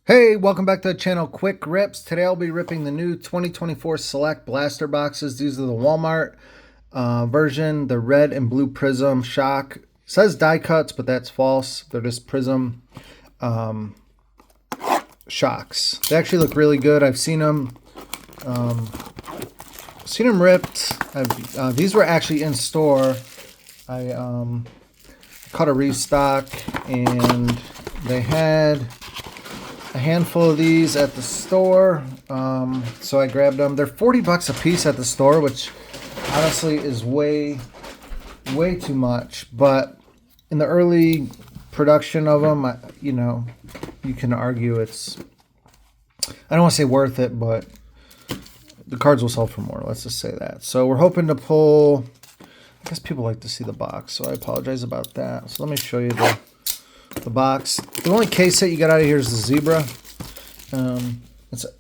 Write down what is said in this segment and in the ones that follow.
Hey, welcome back to the channel Quick Rips. Today I'll be ripping the new 2024 Select Blaster boxes. These are the Walmart version, the red and blue Prism Shock. It says die cuts, but that's false. They're just Prism shocks. They actually look really good. I've seen them ripped. These were actually in store. I caught a restock and they had a handful of these at the store, so I grabbed them. They're 40 bucks a piece at the store, which honestly is way too much. But in the early production of them, you can argue it's, I don't want to say worth it, but the cards will sell for more. Let's just say that. So we're hoping to pull, I guess people like to see the box, so I apologize about that. So let me show you the box. The only case hit you got out of here is the zebra.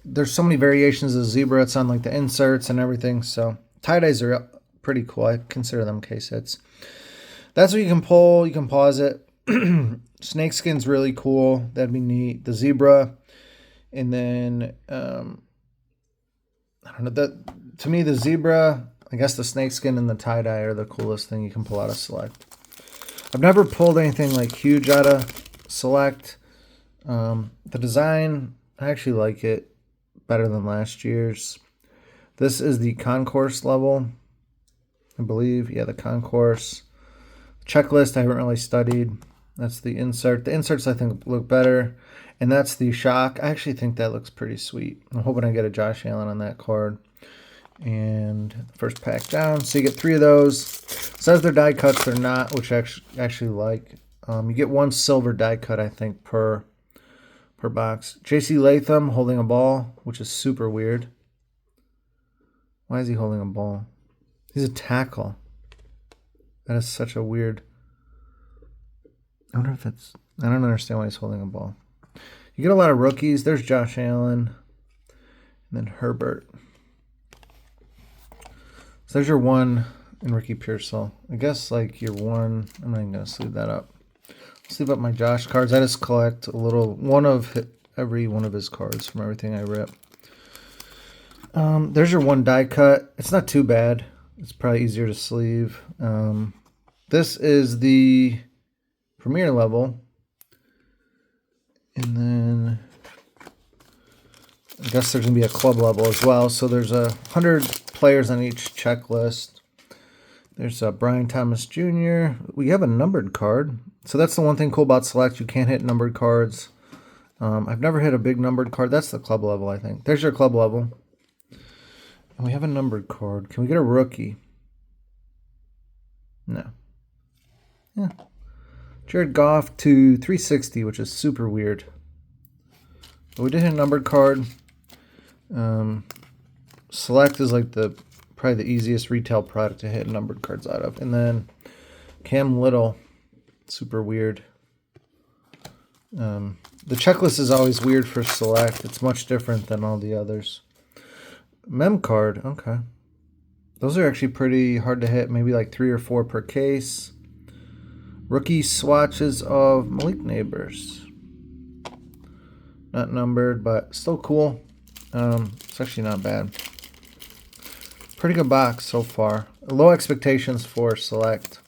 There's so many variations of the zebra. It's on like the inserts and everything. So tie-dyes are pretty cool. I consider them case hits. That's what you can pull. You can pause it. Snakeskin's really cool. That'd be neat. The zebra. And then, I don't know. To me, the zebra, I guess the snakeskin and the tie-dye are the coolest thing you can pull out of Select. I've never pulled anything like huge out of Select. The design, I actually like it better than last year's. This is the concourse level, I believe. Yeah, the concourse. Checklist I haven't really studied. That's the insert. The inserts I think look better. And that's the shock. I actually think that looks pretty sweet. I'm hoping I get a Josh Allen on that card. And first pack down, so you get 3 of those. It says they're die cuts, they're not, which I actually like. You get 1 silver die cut, I think, per box. J.C. Latham holding a ball, which is super weird. Why is he holding a ball? He's a tackle. That is such a weird. I wonder if it's. I don't understand why he's holding a ball. You get a lot of rookies. There's Josh Allen, and then Herbert. So there's your 1 in Ricky Pearsall. I guess like your 1, I'm not even going to sleeve that up. Sleeve up my Josh cards. I just collect a little, every one of his cards from everything I rip. There's your 1 die cut. It's not too bad. It's probably easier to sleeve. This is the premier level. And then I guess there's going to be a club level as well. So there's 100 players on each checklist. There's Brian Thomas Jr. We have a numbered card. So that's the one thing cool about Select. You can't hit numbered cards. I've never hit a big numbered card. That's the club level, I think. There's your club level. And we have a numbered card. Can we get a rookie? No. Yeah. Jared Goff to 360, which is super weird. But we did hit a numbered card. Select is like probably the easiest retail product to hit numbered cards out of. And then Cam Little, super weird. The checklist is always weird for Select. It's much different than all the others. Mem card, okay. Those are actually pretty hard to hit, maybe like 3 or 4 per case. Rookie swatches of Malik Neighbors. Not numbered, but still cool. It's actually not bad. Pretty good box so far. Low expectations for Select.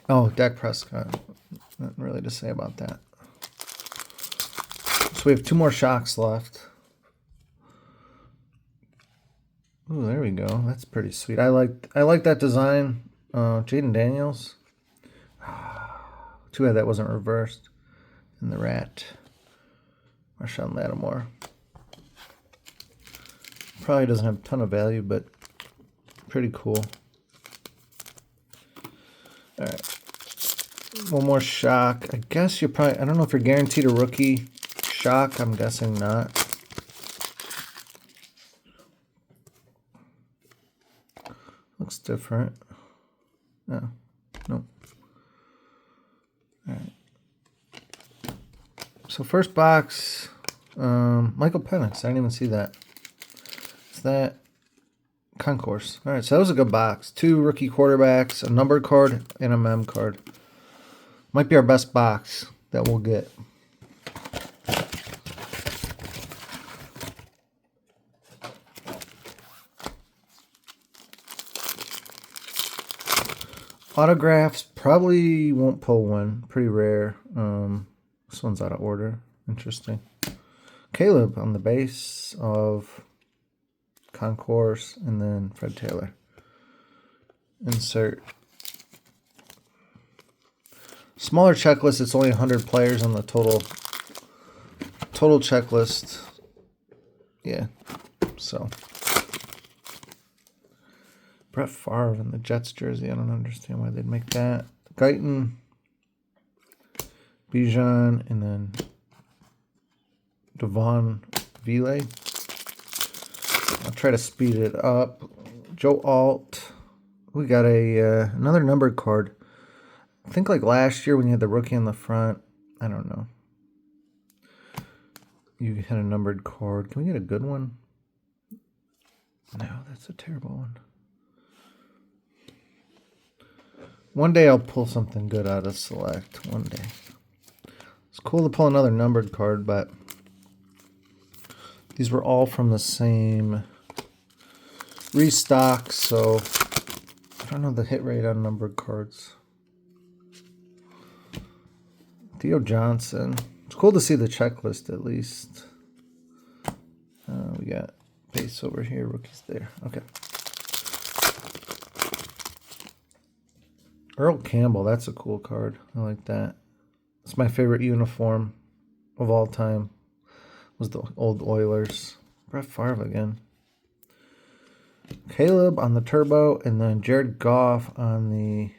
Oh, Dak Prescott. Nothing really to say about that. So we have 2 more shocks left. Ooh, there we go. That's pretty sweet. I like that design. Jaden Daniels. Too bad that wasn't reversed. And the rat. Marshawn Lattimore. Probably doesn't have a ton of value, but pretty cool. All right. 1 more shock. I guess you're probably, I don't know if you're guaranteed a rookie shock. I'm guessing not. Looks different. No. Nope. All right. So first box, Michael Penix. I didn't even see that. Is that Concourse? All right, so that was a good box. 2 rookie quarterbacks, a numbered card, and a mem card. Might be our best box that we'll get. Autographs, probably won't pull one. Pretty rare. This one's out of order. Interesting. Caleb on the base of Concourse, and then Fred Taylor. Insert. Smaller checklist. It's only 100 players on the total checklist. Yeah. So Brett Favre in the Jets jersey. I don't understand why they'd make that. Guyton, Bijan, and then Devon Vile. I'll try to speed it up. Joe Alt. We got another numbered card. I think like last year when you had the rookie on the front. I don't know. You had a numbered card. Can we get a good one? No, that's a terrible one. One day I'll pull something good out of Select. One day. It's cool to pull another numbered card, but these were all from the same restock, so I don't know the hit rate on numbered cards. Theo Johnson. It's cool to see the checklist at least. We got base over here, rookies there. Okay. Earl Campbell, that's a cool card. I like that. It's my favorite uniform of all time. Was the old Oilers. Brett Favre again. Caleb on the Turbo, and then Jared Goff on the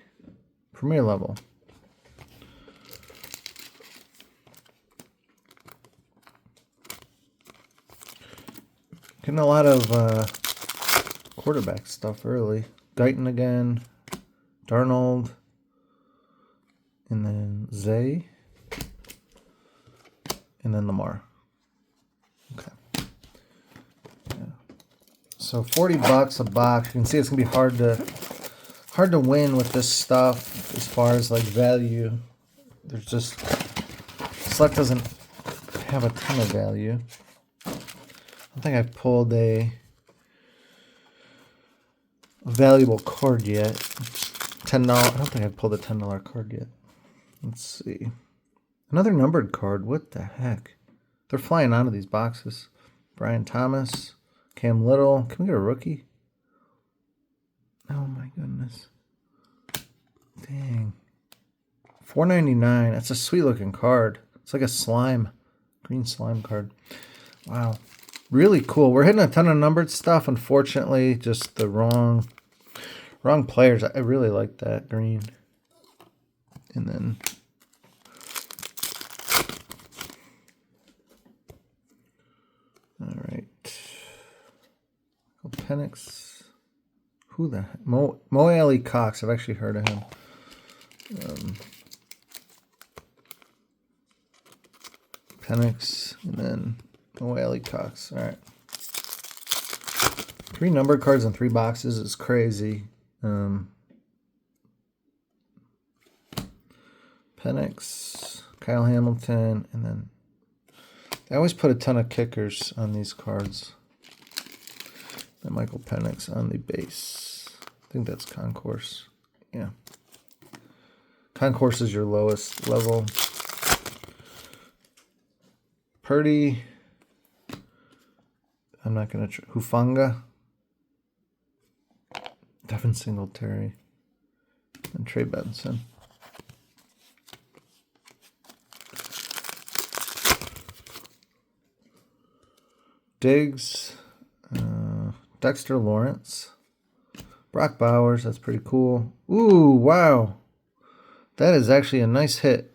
Premier level. Getting a lot of quarterback stuff early. Guyton again. Darnold. And then Zay. And then Lamar. Okay. Yeah. So $40 a box. You can see it's gonna be hard to win with this stuff as far as like value. There's just Select doesn't have a ton of value. I don't think I've pulled a valuable card yet. $10. I don't think I've pulled a $10 card yet. Let's see. Another numbered card. What the heck? They're flying out of these boxes. Brian Thomas, Cam Little. Can we get a rookie? Oh my goodness. Dang. $4.99. That's a sweet looking card. It's like a slime. Green slime card. Wow. Really cool. We're hitting a ton of numbered stuff. Unfortunately, just the wrong players. I really like that green. And then all right. Penix. Who the heck? Mo Alley Cox. I've actually heard of him. Penix, and then Mo Alley Cox. All right. 3 numbered cards in 3 boxes is crazy. Penix, Kyle Hamilton, and then they always put a ton of kickers on these cards. And Michael Penix on the base. I think that's Concourse. Yeah. Concourse is your lowest level. Purdy. I'm not going to... Hufanga. Devin Singletary. And Trey Benson. Diggs. Dexter Lawrence. Brock Bowers. That's pretty cool. Ooh, wow. That is actually a nice hit.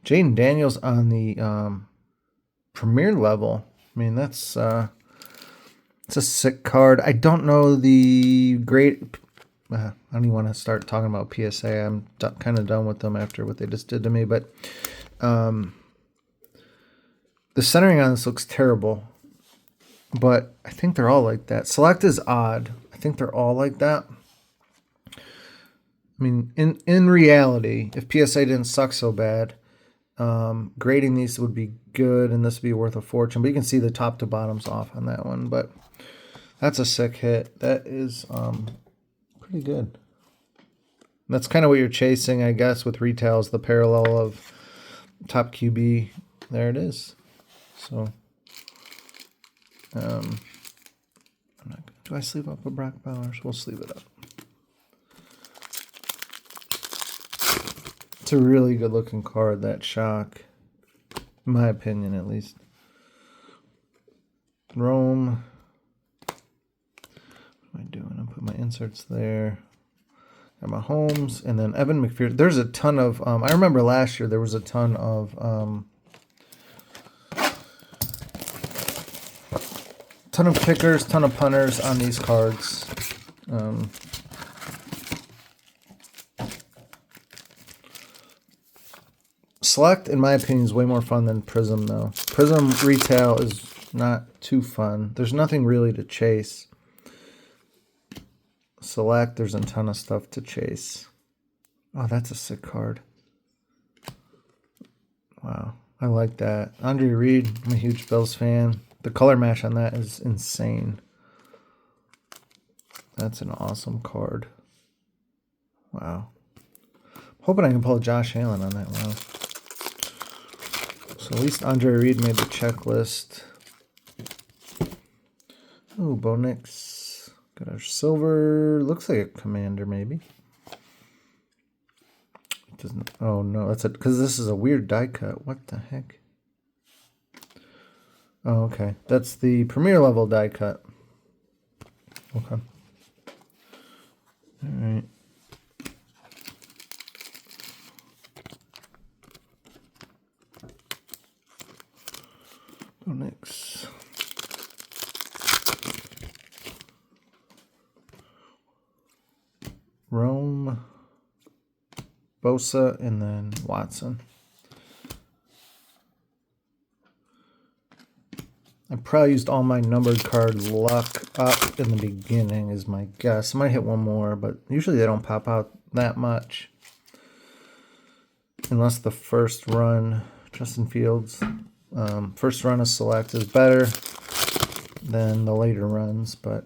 Jaden Daniels on the Premier level. I mean, that's it's a sick card. I don't know the great... I don't even want to start talking about PSA. I'm kind of done with them after what they just did to me. But the centering on this looks terrible. But I think they're all like that. Select is odd. I think they're all like that. I mean, in reality, if PSA didn't suck so bad, grading these would be good, and this would be worth a fortune. But you can see the top to bottom's off on that one. But that's a sick hit. That is pretty good. That's kind of what you're chasing, I guess, with retails, the parallel of top QB. There it is. So, do I sleeve up a Brock Bowers? We'll sleeve it up. It's a really good looking card, that shock. In my opinion, at least. Rome. What am I doing? I'll put my inserts there. Got my Holmes, and then Evan McPherson. There's a ton of, I remember last year there was a ton of, kickers, ton of punters on these cards. Select, in my opinion, is way more fun than Prism, though. Prism retail is not too fun. There's nothing really to chase. Select, there's a ton of stuff to chase. Oh, that's a sick card. Wow, I like that. Andre Reed, I'm a huge Bills fan. The color match on that is insane. That's an awesome card. Wow. Hoping I can pull Josh Allen on that. Wow. So at least Andre Reed made the checklist. Oh, Bo Nix. Got our silver. Looks like a commander, maybe. It doesn't. Oh no, that's it. Because this is a weird die cut. What the heck? Oh, okay. That's the premier level die cut. Okay. All right. Go next. Rome, Bosa, and then Watson. I probably used all my numbered card luck up in the beginning is my guess. I might hit one more, but usually they don't pop out that much. Unless the first run, Justin Fields, first run of select is better than the later runs, but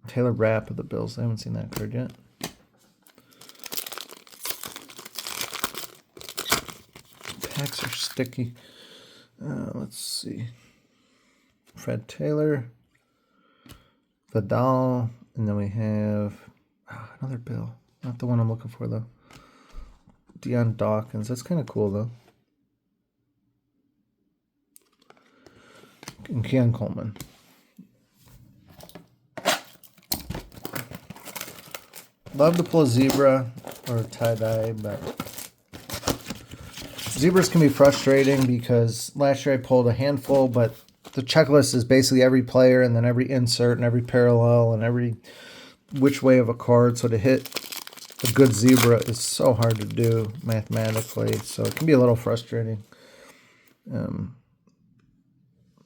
Taylor Rapp of the Bills. I haven't seen that card yet. Packs are sticky. Let's see. Fred Taylor, Vidal, and then we have another Bill. Not the one I'm looking for, though. Deion Dawkins. That's kind of cool, though. And Keon Coleman. Love to pull a zebra or a tie-dye, but zebras can be frustrating because last year I pulled a handful, but the checklist is basically every player and then every insert and every parallel and every which way of a card. So to hit a good zebra is so hard to do mathematically, so it can be a little frustrating.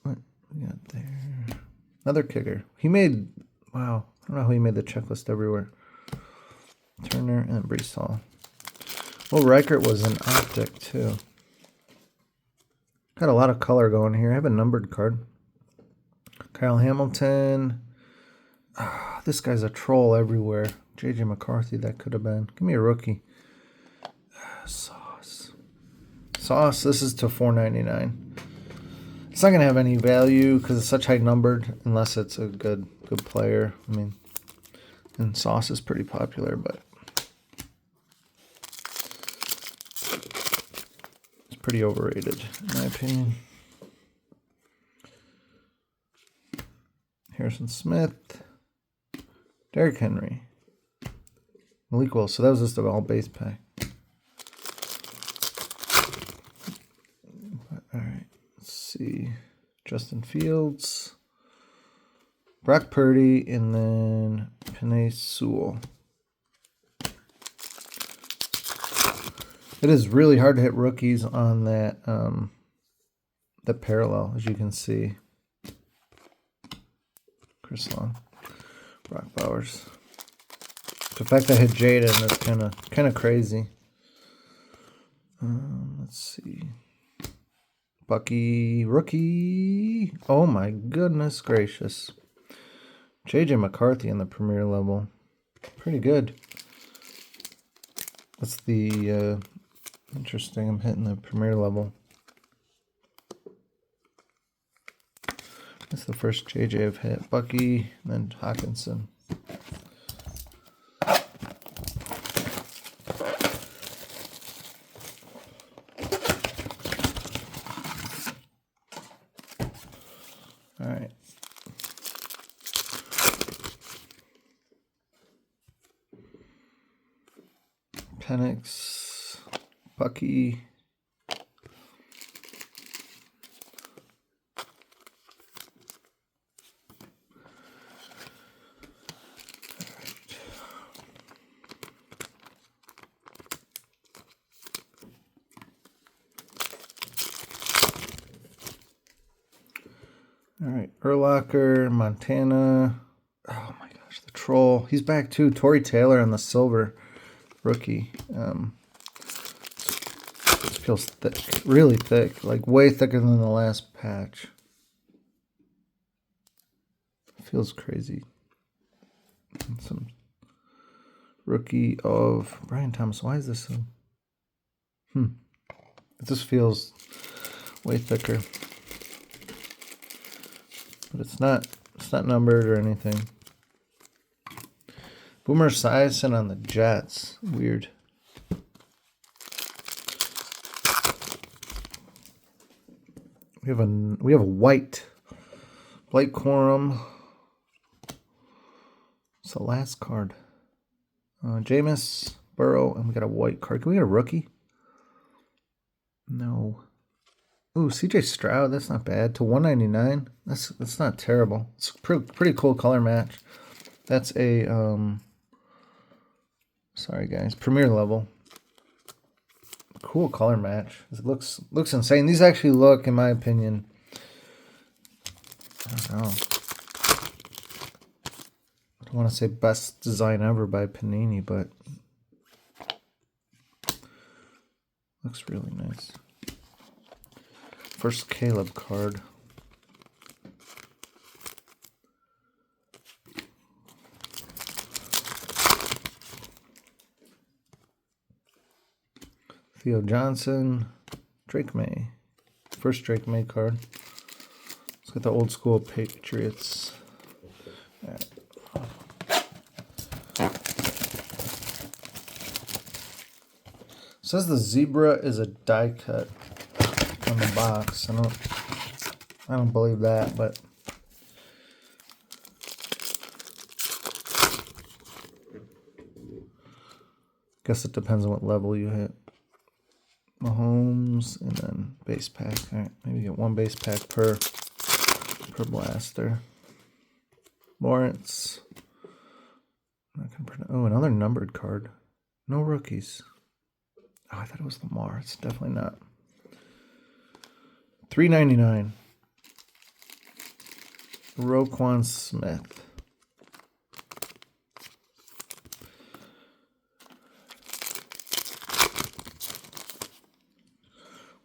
What we got there? Another kicker. He made, wow, I don't know how he made the checklist everywhere. Turner and Breece Hall. Well, Reichert was an optic, too. Got a lot of color going here. I have a numbered card. Kyle Hamilton. This guy's a troll everywhere. J.J. McCarthy, that could have been. Give me a rookie. Sauce. Sauce, this is to $4.99. It's not going to have any value because it's such high numbered unless it's a good player. I mean, and Sauce is pretty popular, but it's pretty overrated, in my opinion. Harrison Smith, Derrick Henry, Malik Willis. So that was just an all base pack. All right, let's see. Justin Fields, Brock Purdy, and then Penei Sewell. It is really hard to hit rookies on that the parallel, as you can see. Chris Long, Brock Bowers. The fact I hit Jaden is kind of crazy. Let's see. Bucky rookie. Oh my goodness gracious. JJ McCarthy in the Premier level. Pretty good. That's the interesting. I'm hitting the Premier level. That's the first JJ I've hit. Bucky, and then Hawkinson. All right. Penix, Bucky. All right, Urlacher, Montana. Oh my gosh, the Troll. He's back too. Tory Taylor on the silver rookie. This feels thick, really thick, like way thicker than the last patch. Feels crazy. Some rookie of Brian Thomas. Why is this so? It just feels way thicker. But it's not numbered or anything. Boomer Esiason on the Jets. Weird. We have a white. Blake Corum. It's the last card. Jameis, Burrow, and we got a white card. Can we get a rookie? No. Ooh, CJ Stroud, that's not bad. To 199, that's not terrible. It's a pretty cool color match. That's a sorry guys, Premier level. Cool color match. It looks insane. These actually look, in my opinion, I don't know. I don't want to say best design ever by Panini, but looks really nice. First Caleb card. Theo Johnson, Drake May. First Drake May card. Let's get the old school Patriots. All right. Says the zebra is a die cut on the box. I don't believe that, but guess it depends on what level you hit. Mahomes and then base pack. All right, maybe get one base pack per blaster. Lawrence. Oh, another numbered card. No rookies. Oh, I thought it was Lamar. It's definitely not. $3.99. Roquan Smith.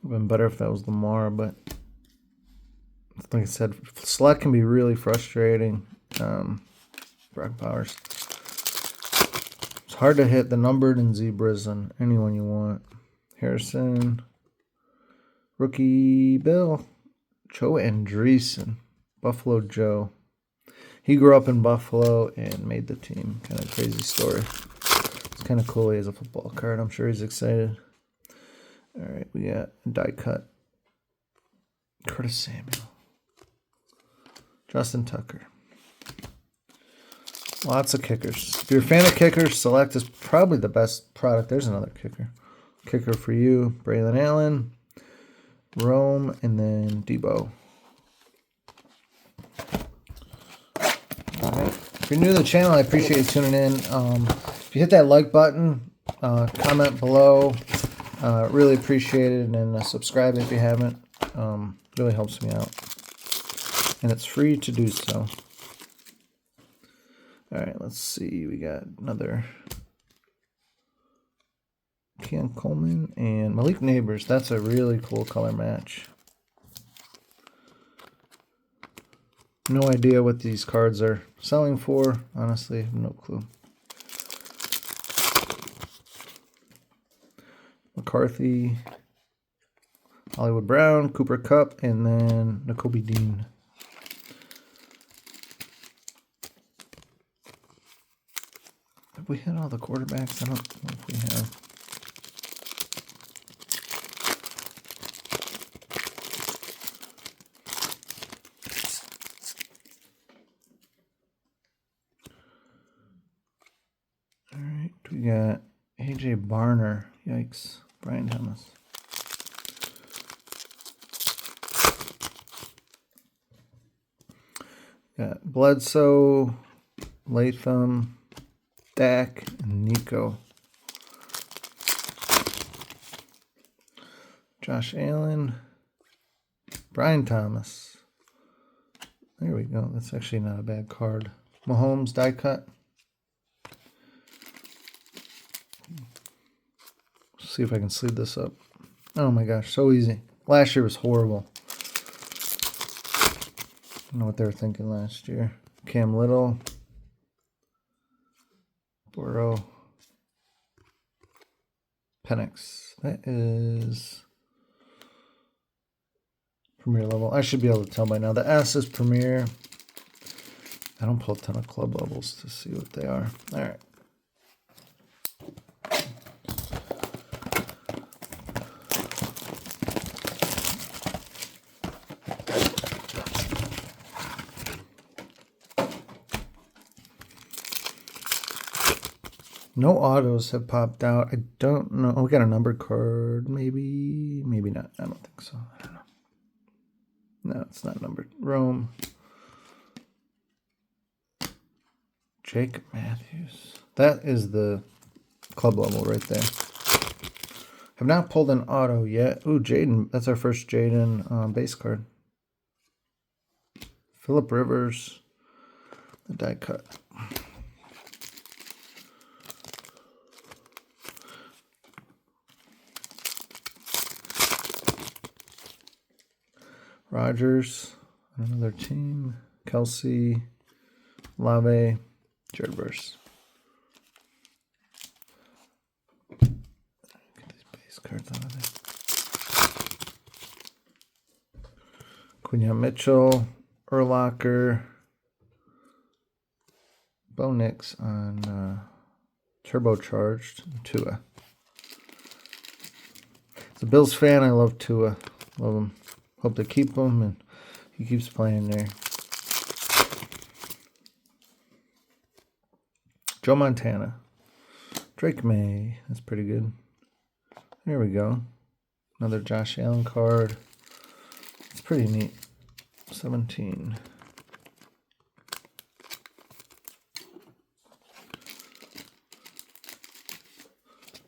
Would have been better if that was Lamar, but like I said, select can be really frustrating. Brock Powers. It's hard to hit the numbered and zebras on anyone you want. Harrison. Rookie Bill. Joe Andreessen. Buffalo Joe. He grew up in Buffalo and made the team. Kind of crazy story. It's kind of cool. He has a football card. I'm sure he's excited. All right, we got a die cut. Curtis Samuel. Justin Tucker. Lots of kickers. If you're a fan of kickers, Select is probably the best product. There's another kicker. Kicker for you. Braylon Allen. Rome, and then Debo. All right. If you're new to the channel, I appreciate you tuning in. If you hit that like button, comment below. Really appreciate it, and subscribe if you haven't. Really helps me out, and it's free to do so. All right, let's see. We got another Keon Coleman and Malik Neighbors. That's a really cool color match. No idea what these cards are selling for. Honestly, I have no clue. McCarthy, Hollywood Brown, Cooper Kupp, and then Nakobe Dean. Have we hit all the quarterbacks? I don't know if we have. All right, we got A.J. Barner. Yikes. Brian Thomas. Got Bledsoe, Latham, Dak, and Nico. Josh Allen, Brian Thomas. There we go. That's actually not a bad card. Mahomes, die cut. See if I can sleeve this up. Oh my gosh, so easy. Last year was horrible. I don't know what they were thinking last year. Cam Little, Burrow, Penix. That is Premier level. I should be able to tell by now. The S is Premier. I don't pull a ton of club levels to see what they are. All right. No autos have popped out. I don't know. Oh, we got a numbered card. Maybe, maybe not. I don't think so. I don't know. No, it's not numbered. Rome. Jake Matthews. That is the club level right there. Have not pulled an auto yet. Ooh, Jaden. That's our first Jaden base card. Phillip Rivers. The die cut. Rodgers, another team. Kelsey, Lave, Jared Verse. Get these base cards out of there. Quinion Mitchell, Urlacher, Bo Nix on turbocharged Tua. As a Bills fan, I love Tua. Love him. Hope to keep him, and he keeps playing there. Joe Montana. Drake May. That's pretty good. There we go. Another Josh Allen card. It's pretty neat. 17.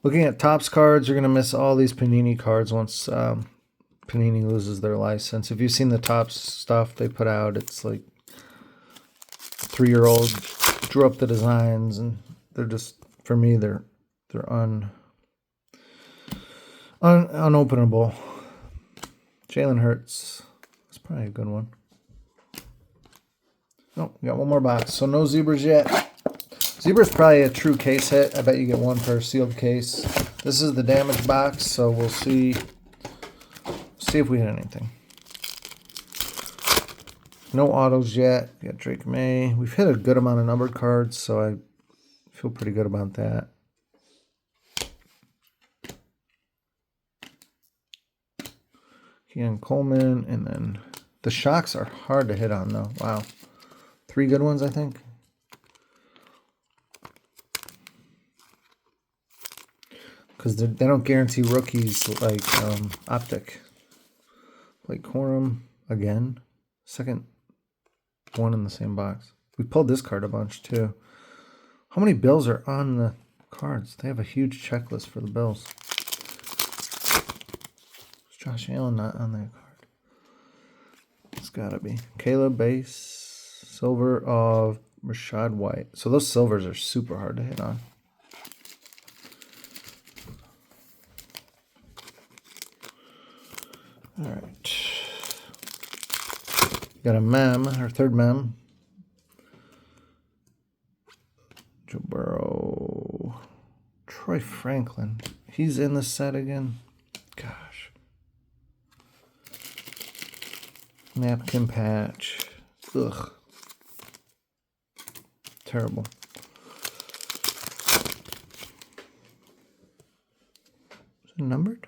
Looking at Topps cards, you're going to miss all these Panini cards once Panini loses their license. If you've seen the Topps stuff they put out, it's like 3-year-old drew up the designs, and they're just, for me, they're unopenable. Jalen Hurts. That's probably a good one. Oh, we got one more box. So no zebras yet. Zebra's probably a true case hit. I bet you get one per sealed case. This is the damage box, so we'll see if we hit anything. No autos yet. We got Drake May. We've hit a good amount of numbered cards, so I feel pretty good about that. Keon Coleman, and then the shocks are hard to hit on, though. Wow. 3 good ones, I think. Because they don't guarantee rookies like Optic. Blake Corum again. Second one in the same box. We pulled this card a bunch too. How many Bills are on the cards? They have a huge checklist for the Bills. Is Josh Allen not on that card? It's gotta be. Caleb base. Silver of Rashad White. So those silvers are super hard to hit on. All right. Got a mem, our third mem. Joe Burrow. Troy Franklin. He's in the set again. Gosh. Napkin patch. Ugh. Terrible. Is it numbered?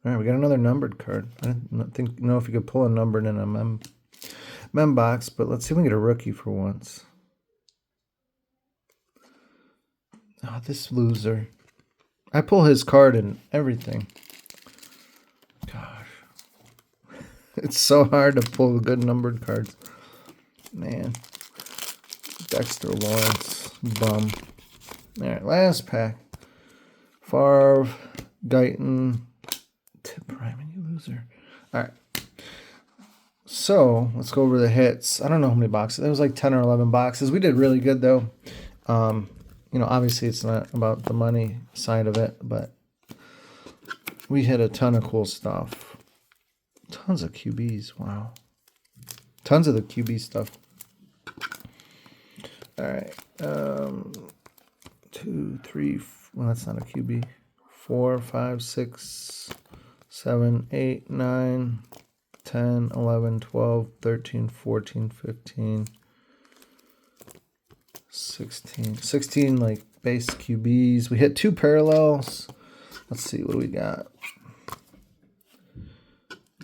All right, we got another numbered card. I didn't know if you could pull a numbered in a mem box, but let's see if we can get a rookie for once. Oh, this loser. I pull his card and everything. Gosh. It's so hard to pull good numbered cards. Man. Dexter Lawrence. Bum. Alright, last pack. Favre. Guyton. Tip Ryman, you loser. Alright. So, let's go over the hits. I don't know how many boxes. It was like 10 or 11 boxes. We did really good, though. You know, obviously it's not about the money side of it, but we hit a ton of cool stuff. Tons of QBs. Wow. Tons of the QB stuff. All right. 2, 3, well, that's not a QB. 4, 5, 6, 7, 8, 9, 10, 11, 12, 13, 14, 15, 16 like base QBs. We hit 2 parallels. Let's see, what do we got?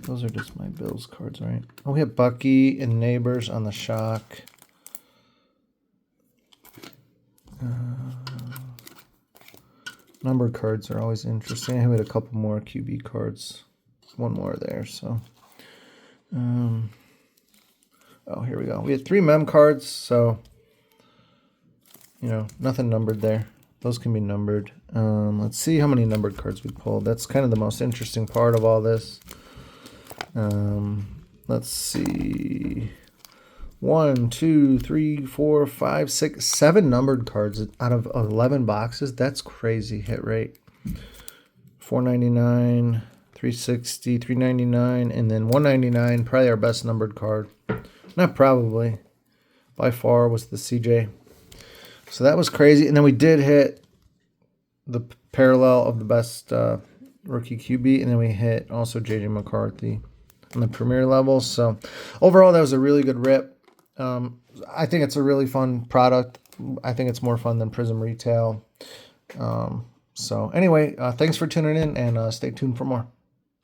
Those are just my Bills cards, right? Oh, we have Bucky and Neighbors on the shock. Number cards are always interesting. I had a couple more QB cards. One more there, so. Oh, here we go. We had 3 mem cards, so, you know, nothing numbered there. Those can be numbered. Let's see how many numbered cards we pulled. That's kind of the most interesting part of all this. Let's see. 1, 2, 3, 4, 5, 6, 7 numbered cards out of 11 boxes. That's crazy hit rate. 499, 360, 399, and then 199. Probably our best numbered card. Not probably. By far was the CJ. So that was crazy. And then we did hit the parallel of the best rookie QB. And then we hit also J.J. McCarthy on the premier level. So overall, that was a really good rip. I think it's a really fun product. I think it's more fun than Prism Retail. So anyway, thanks for tuning in and stay tuned for more.